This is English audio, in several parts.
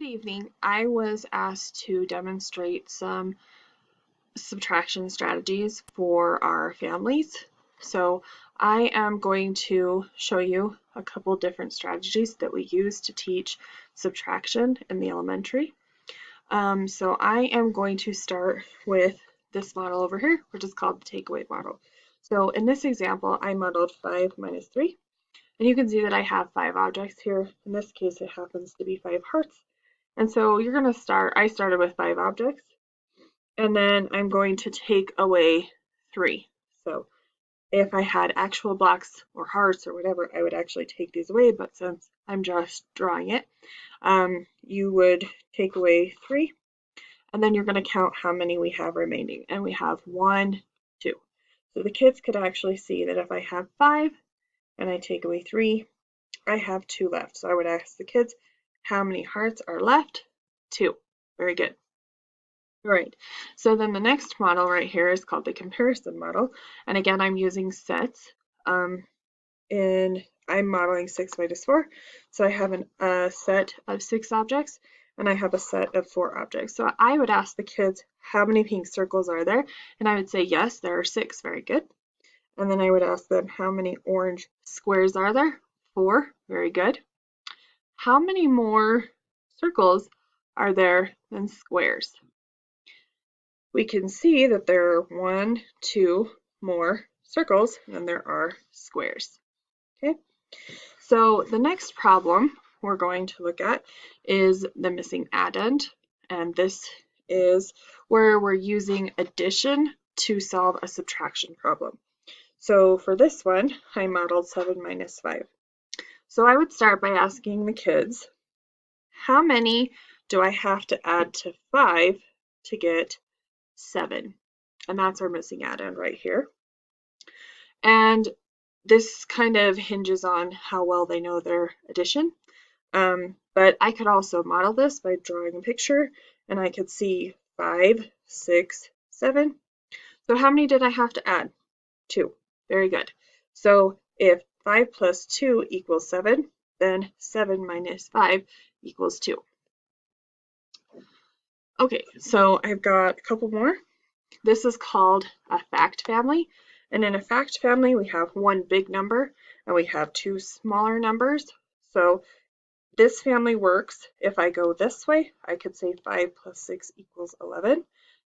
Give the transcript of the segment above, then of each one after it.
Good evening. I was asked to demonstrate some subtraction strategies for our families. So I am going to show you a couple different strategies that we use to teach subtraction in the elementary. So I am going to start with this model over here, which is called the takeaway model. So in this example, I modeled 5 minus 3. And you can see that I have 5 objects here. In this case, it happens to be 5 hearts. And so you're going to I started with 5 objects, and then I'm going to take away 3. So if I had actual blocks or hearts or whatever, I would actually take these away, but since I'm just drawing it, you would take away 3, and then you're going to count how many we have remaining. And we have 1, 2. So the kids could actually see that if I have 5 and I take away 3, I have 2 left. So I would ask the kids, how many hearts are left? 2. Very good. All right, so then the next model right here is called the comparison model. And again, I'm using sets. And I'm modeling 6 minus 4. So I have a set of 6 objects, and I have a set of 4 objects. So I would ask the kids, how many pink circles are there? And I would say, yes, there are 6. Very good. And then I would ask them, how many orange squares are there? 4. Very good. How many more circles are there than squares? We can see that there are 1, 2 more circles than there are squares. Okay, so the next problem we're going to look at is the missing addend, and this is where we're using addition to solve a subtraction problem. So for this one, I modeled 7 minus 5. So I would start by asking the kids, how many do I have to add to 5 to get 7? And that's our missing addend right here. And this kind of hinges on how well they know their addition. But I could also model this by drawing a picture, and I could see 5, 6, 7. So how many did I have to add? 2. Very good. So if 5 plus 2 equals 7, then 7 minus 5 equals 2. Okay, so I've got a couple more. This is called a fact family. And in a fact family, we have one big number and we have 2 smaller numbers. So this family works. If I go this way, I could say 5 plus 6 equals 11.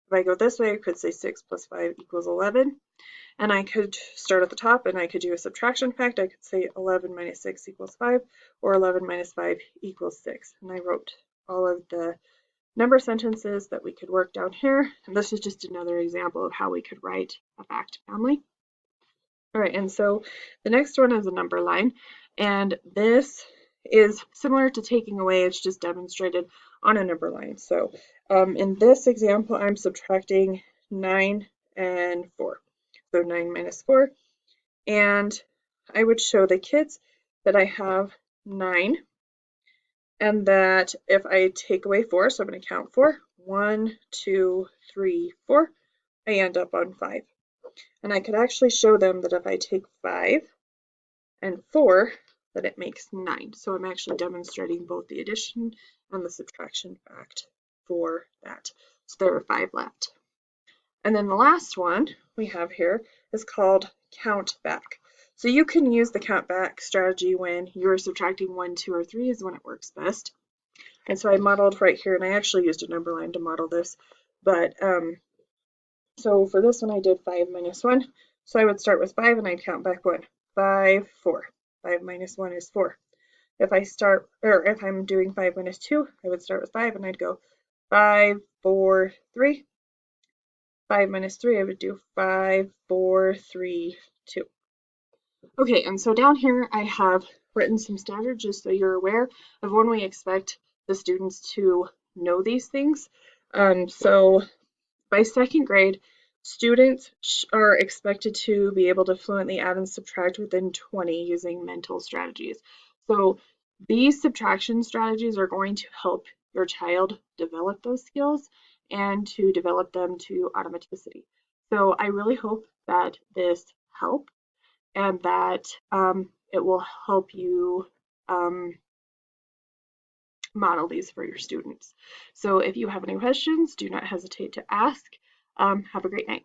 If I go this way, I could say 6 plus 5 equals 11. And I could start at the top and I could do a subtraction fact. I could say 11 minus 6 equals 5, or 11 minus 5 equals 6. And I wrote all of the number sentences that we could work down here. And this is just another example of how we could write a fact family. All right, and so the next one is a number line. And this is similar to taking away, it's just demonstrated on a number line. So in this example, I'm subtracting 9 and 4. So 9 minus 4. And I would show the kids that I have 9. And that if I take away 4, so I'm going to count 4, 1, 2, 3, 4, I end up on 5. And I could actually show them that if I take 5 and 4, that it makes 9. So I'm actually demonstrating both the addition and the subtraction fact for that. So there are 5 left. And then the last one we have here is called count back. So you can use the count back strategy when you're subtracting 1, 2, or 3 is when it works best. And so I modeled right here, and I actually used a number line to model this. But so for this one, I did 5 minus 1. So I would start with 5 and I'd count back 1. 5, 4. 5 minus 1 is 4. If I'm doing 5 minus 2, I would start with 5 and I'd go 5, 4, 3. 5 minus 3, I would do 5, 4, 3, 2. Okay, and so down here I have written some standards just so you're aware of when we expect the students to know these things. So by 2nd grade, students are expected to be able to fluently add and subtract within 20 using mental strategies. So these subtraction strategies are going to help your child develop those skills and to develop them to automaticity. So I really hope that this helps and that it will help you model these for your students. So if you have any questions, do not hesitate to ask. Have a great night.